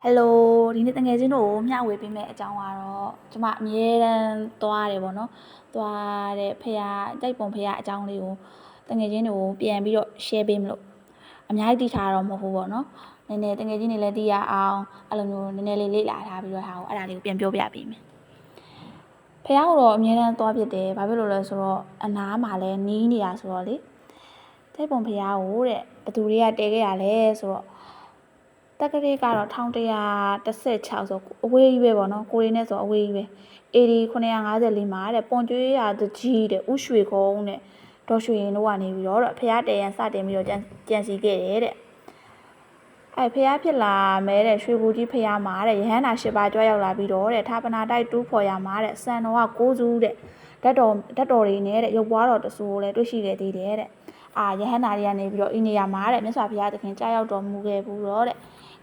Hello ဒီနေ့တငယ်ချင်းတို့မျှဝေပေးမယ့်အကြောင်းကတော့ကျမအမြဲတမ်းသွားတယ်ပေါ့နော်သွားတဲ့ဖះတိုက်ပုံဖះအကြောင်းလေးကိုတငယ်ချင်းတို့ပြန်ပြီးတော့ share ပေးမလို့အများကြီးသိထားတော့မဟုတ်ဘူးပေါ့နော်နည်းနည်းတငယ်ချင်းတွေလည်းသိရအောင်အဲ့လိုမျိုးနည်းနည်းလေးလေ့လာထားပြီးတော့ဟာကိုအဲ့ဒါလေးကိုပြန်ပြောပြပေးမယ်ဖះကတော့အမြဲတမ်းသွားဖြစ်တယ်ဘာဖြစ်လို့လဲဆိုတော့အနားမှာလည်းနီးနေတာဆိုတော့လေတိုက်ပုံဖះကိုတဲ့ဘသူတွေကတဲခဲ့ရလဲဆိုတော့တက်ကလေးကတော့1116ဆိုအဝေးကြီးပဲပေါ့နော်ကိုရင်းနဲ့ဆိုအဝေးကြီးပဲ AD 954မှာတဲ့ပွန်ကျွေးရတကြီးတဲ့ဥရွှေကုန်းတဲ့ဒေါ်ရွှေရင်တို့ကနေပြီးတော့ဖះတဲရန်စတင်ပြီးတော့ကြံစီခဲ့တယ်တဲ့အဲ့ဖះဖြစ်လာမဲတဲ့ရွှေဘူကြီးဖះမှာတဲ့ရဟန္တာ၈ပါးကြွရောက်လာပြီးတော့တဲ့ဌာပနာတိုက်တူးဖော်ရမှာတဲ့စံတော်က9စုတဲ့ဓာတ်တော်တွေနဲ့တဲ့ရုပ်ပွားတော်တဆူကိုလည်းတွေ့ရှိခဲ့သေးတယ်တဲ့ရဟန္တာတွေကနေပြီးတော့ဤနေရာမှာတဲ့မြတ်စွာဘုရားသခင်ကြားရောက်တော်မူခဲ့ဘူးတော့တဲ့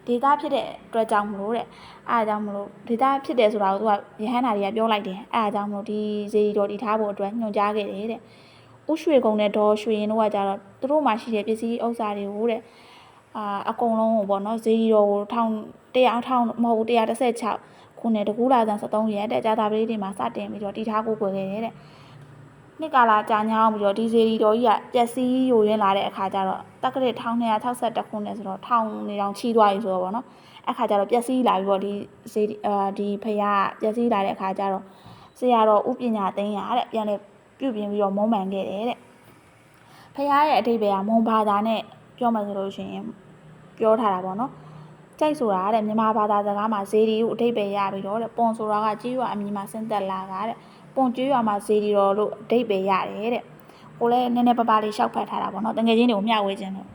ဒေတာဖြစ်တဲ့အတွက်ကြောင့်မလို့တဲ့အားကြောင့်မလို့ဒေတာဖြစ်တယ်ဆိုတာကိုသူကရဟန္တာတွေကပြောလိုက်တယ်အားကြောင့်မလို့ဒီဇေဒီတော်တည်ထားဖို့အတွက်ညွှန်ကြားခဲ့တယ်တဲ့ဥရွှေကုံနဲ့ဒေါ်ရွှေရင်တို့ကကြတော့သူတို့မှရှိတဲ့ပစ္စည်းဥစ္စာတွေကိုတဲ့အကုန်လုံးကိုပေါ့နော်ဇေဒီတော်ကို1100မဟုတ်ဘူး116ခုနဲ့တကူလာဆန်73ရက်တဲ့ကြာသာပတိတွေမှာစတင်ပြီးတော့တည်ထားကိုကွယ်ခဲ့တယ်တဲ့နှစ်ကာလကြာညောင်းပြီးတော့ဒီဇေဒီတော်ကြီးကပျက်စီးယိုရင်းလာတဲ့အခါကျတော့တက္ကရာ1262ခုနဲ့ဆိုတော့ထောင်နေတောင်ချီးသွားပြီဆိုတော့ဗောနော်အခါကျတော့ပျက်စီးလာပြီးတော့ဒီဖရာပျက်စီးလာတဲ့အခါကျတော့ဆရာတော်ဥပညာသိန်းရတဲ့ပြန်လေပြုတ်ပြင်းပြီးတော့မုံမှန်ခဲ့တယ်တဲ့ဖရာရဲ့အဓိပ္ပာယ်ကမုံဘာသာနဲ့ပြောမှဆိုလို့ရှိရင်ပြောထားတာဗောနော်ကြိုက်ဆိုတာတဲ့မြန်မာဘာသာစကားမှာဇေဒီကိုအဓိပ္ပာယ်ရပြီးတော့တဲ့ပွန်ဆိုတာကကြီးရွာအမည်မှာဆင်းသက်လာတာတဲ့ပွန်ကျွေးရွာမှာဇေဒီတော်လို့အဓိပ္ပာယ်ရတယ်တဲ့ကိုလည်းနည်းနည်းပါးပါးလေးရှောက်ဖတ်ထားတာပေါ့နော်တကယ်ချင်းတွေကိုမျှဝေခြင်းလို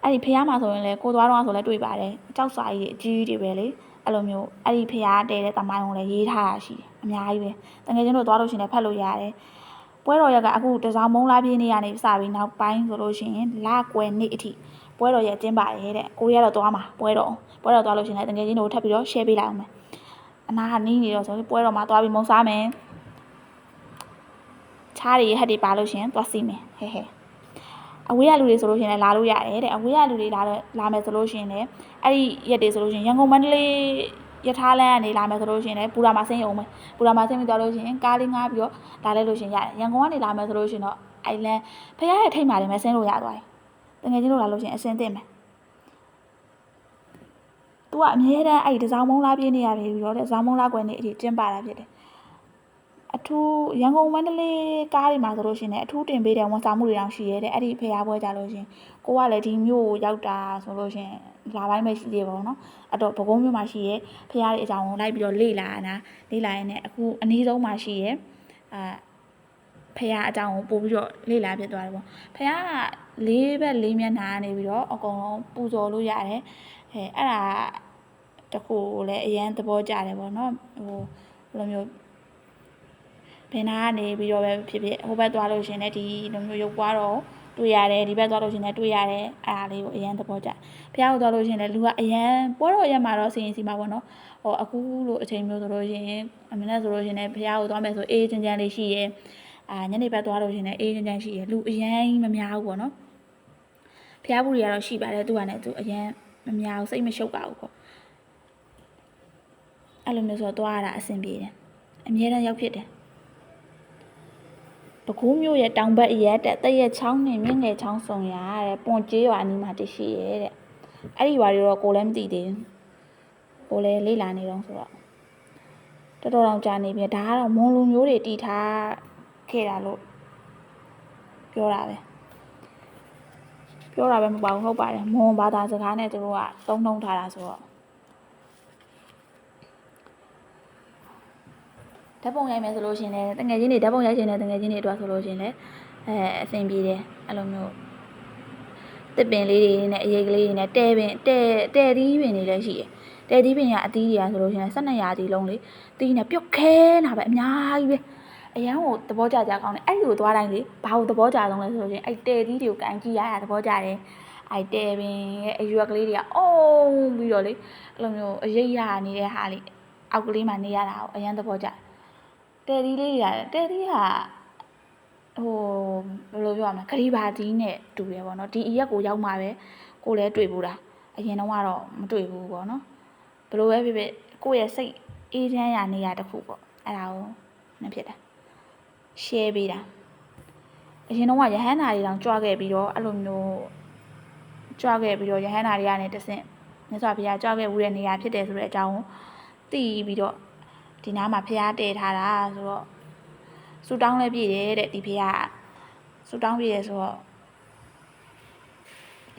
့အဲ့ဒီဖះမှာဆိုရင်လည်းကိုသွားတော့ဆိုလည်းတွေ့ပါတယ်ကြောက်စာကြီးတွေအကြီးကြီးတွေပဲလေအဲ့လိုမျိုးအဲ့ဒီဖះတဲတဲ့တမိုင်းကိုလည်းရေးထားတာရှိတယ်အများကြီးပဲတကယ်ချင်းတို့သွားလို့ရှိရင်လည်းဖတ်လို့ရတယ်ပွဲတော်ရက်ကအခုတစောင်းမုံလားပြင်းနေရနေစပြီးနောက်ပိုင်းဆိုလို့ရှိရင်လကွယ်နေ့အထိပွဲတော်ရက်ကျင်းပါတယ်တဲ့ကိုရီးယားတော့သွားမှာပွဲတော်သွားလို့ရှိရင်လည်းတကယ်ချင်းတို့ထပ်ပြီးတော့ share ပေးလိုက်အောင်မယ်အနာကနီးနေတော့ဆိုပွဲတော်မှာသွားပြီးမုံစားမယ်ချားတွေဟက်တွေပါလို့ရှင်သွားစီမယ်ဟဲ့အဝေးရလူတွေဆိုလို့ရှင်လည်းလာလို့ရတယ်တဲ့အဝေးရလူတွေလာမယ်ဆိုလို့ရှင်လည်းအဲ့ဒီရက်တွေဆိုလို့ရှင်ရန်ကုန်မန္တလေးရထားလမ်းကနေလာမယ်ဆိုလို့ရှင်လည်းပူရာမှာဆင်းရုံပဲပူရာမှာဆင်းပြီးသွားလို့ရှင်ကားလေးငှားပြီးတော့လာလိုက်လို့ရှင်ရတယ်ရန်ကုန်ကနေလာမယ်ဆိုလို့ရှင်တော့အဲ့လမ်းဖရားရဲ့ထိတ်မှာလည်းမဆင်းလို့ရသွားတယ်တကယ်ချင်းလို့လာလို့ရှင်အဆင်သင့်မယ်သူကအမြဲတမ်းအဲ့ဒီတစောင်းမုံလားပြင်းနေရပြီးတော့တဲ့ဇောင်းမုံလားကွယ်နေအထိကျင်းပတာဖြစ်တယ်အထူးရန်ကုန်မန္တလေးကားတွေမှာဆိုလို့ရှိရင်လည်းအထူးတင်ပေးတဲ့ဝန်ဆောင်မှုတွေတောင်ရှိရဲတဲ့အဲ့ဒီဖရားပွဲကြလို့ရှိရင်ကိုကလည်းဒီမြို့ကိုရောက်တာဆိုလို့ရှိရင်လာပိုင်းပဲရှိသေးပါဘောနော်အဲ့တော့ဘကုန်းမြို့မှာရှိရဲဖရားတွေအကြောင်းကိုလိုက်ပြီးတော့လေ့လာရင်လည်းအခုအနည်းဆုံးမှာရှိရဲဖရားအကြောင်းကိုပို့ပြီးတော့လေ့လာဖြစ်သွားတယ်ပေါ့ဖရားက၄ဘက်၄မျက်နှာကနေပြီးတော့အကုန်လုံးပူဇော်လို့ရတယ်အဲ့ဒါတခုလည်းအရန်သဘောကျတယ်ပေါ့နော်ဘယ်လိုမျိုးဘယ်နာကနေပြီးတော့ပဲဖြစ်ဖြစ်ဟိုဘက်သွားလို့ရှင်လည်းဒီလိုမျိုးရုပ်ပွားတော့တွေ့ရတယ်ဒီဘက်သွားလို့ရှင်လည်းတွေ့ရတယ်အဲ့ဒါလေးကိုအရန်သဘောကျဖះကိုသွားလို့ရှင်လည်းလူကအရန်ပွဲတော်ရက်မှာတော့စီရင်စီမှာပေါ့နော်အခုလိုအချိန်မျိုးဆိုလို့ရှင်အမနဲ့ဆိုလို့ရှင်လည်းဖះကိုသွားမယ်ဆိုအေးချမ်းချမ်းလေးရှိရဲညနေဘက်သွားလို့ရှင်လည်းအေးချမ်းချမ်းရှိရဲလူအရန်မများဘူးပေါ့နော်ဖះဘူးတွေကတော့ရှိပါတယ်သူကလည်းသူအရန်မများဘူးစိတ်မရှုပ်ပါဘူးပေါ့အဲ့လိုမျိုးဆိုတော့သွားရတာအဆင်ပြေတယ်အမြဲတမ်းရောက်ဖြစ်တယ်ပဲခူးမြို့ရဲ့တောင်ဘက်ရက်တဲ့တရက်ချောင်းနဲ့မြင့်ငယ်ချောင်းဆောင်ရတဲ့ပွန်ကျေးရွာအနီးမှာတရှိရဲတဲ့အဲ့ဒီရွာတွေတော့ကိုလည်းမသိသေးဘူးကိုလည်းလေ့လာနေတော့ဆိုတော့တော်တော်ကြာနေပြီဒါကတော့မွန်လူမျိုးတွေတီထားခဲ့တာလို့ပြောတာပဲမပေါ့ဟုတ်ပါတယ်မွန်ဘာသာစကားနဲ့သူတို့ကသုံးနှုံထားတာဆိုတော့ဓာတ်ပုံရိုက်မယ်ဆိုလို့ရှင်လည်းတငယ်ချင်းတွေဓာတ်ပုံရိုက်ရှင်တဲ့တငယ်ချင်းတွေအတွက်ဆိုလို့ရှင်လည်းအဆင်ပြေတယ်အဲ့လိုမျိုးတစ်ပင်လေးတွေနဲ့အရေးကလေးတွေနဲ့တဲသီးပင်တွေလည်းရှိတယ်တဲသီးပင်ကအသီးတွေကဆိုလို့ရှင်လည်း12ရာသီလုံးလေသီးနဲ့ပြုတ်ခဲနာပဲအများကြီးပဲအရန်ကိုသဘောကျကြကောင်းတယ်အဲ့ဒီကိုသွားတိုင်းလေဘာလို့သဘောကျဆုံးလဲဆိုလို့ရှင်အဲ့တဲသီးတွေကိုကန်ကြည့်ရတာသဘောကျတယ်အဲ့တဲပင်ရဲ့အရွက်ကလေးတွေကပြီးတော့လေအဲ့လိုမျိုးအရေးရနေတဲ့ဟာလေးအောက်ကလေးမှာနေရတာကိုအရန်သဘောကျတဲသီးလေးတွေကတဲသီးဟာဘယ်လိုပြောရမလဲခရီးပါသီးနဲ့တူတယ်ပေါ့နော်ဒီအရက်ကိုရောက်မှပဲကိုလည်းတွေ့ဘူးတာအရင်တော့ကတော့မတွေ့ဘူးပေါ့နော် ဘယ်လိုပဲဖြစ်ဖြစ်ကိုယ့်ရဲ့စိတ်အေးချမ်းရာနေရာတစ်ခုပေါ့အဲ့ဒါကိုနှဖြစ်တာ share ပေးတာအရင်တော့ရဟန္တာတွေတောင်ကြွခဲ့ပြီးတော့အဲ့လိုမျိုးကြွခဲ့ပြီးတော့ရဟန္တာတွေကနေတဆင့်မြတ်စွာဘုရားကြွခဲ့ဦးတဲ့နေရာဖြစ်တယ်ဆိုတဲ့အကြောင်းကိုသိပြီးတော့ဒီနားမှာဘုရားတည်ထားတာဆိုတော့ဆူတောင်းလည်းပြည့်တယ်တဲ့ဒီဘုရားဆူတောင်းပြည့်တယ်ဆိုတော့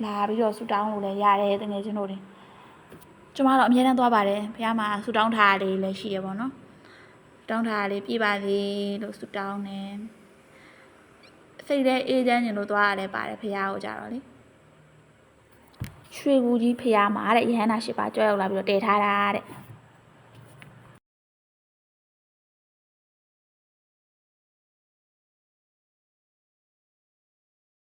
လာပြီးတော့ဆူတောင်းလို့လည်းရတယ်တကယ်ချင်းတို့တွေကျမတော့အမြဲတမ်းသွားပါတယ်ဘုရားမှာဆူတောင်းထားတာလေးလည်းရှိရပါတော့တောင်းထားတာလေးပြပါစေလို့ဆူတောင်းတယ်စိတ်ထဲအေးချမ်းခြင်းလို့သွားရတယ်ပါတယ်ဖះကိုကြတော့လေရွှေကူကြီးဖះမှာတဲ့ရဟန္တာ၈ပါးကြွရောက်လာပြီးတော့တည်ထားတာတဲ့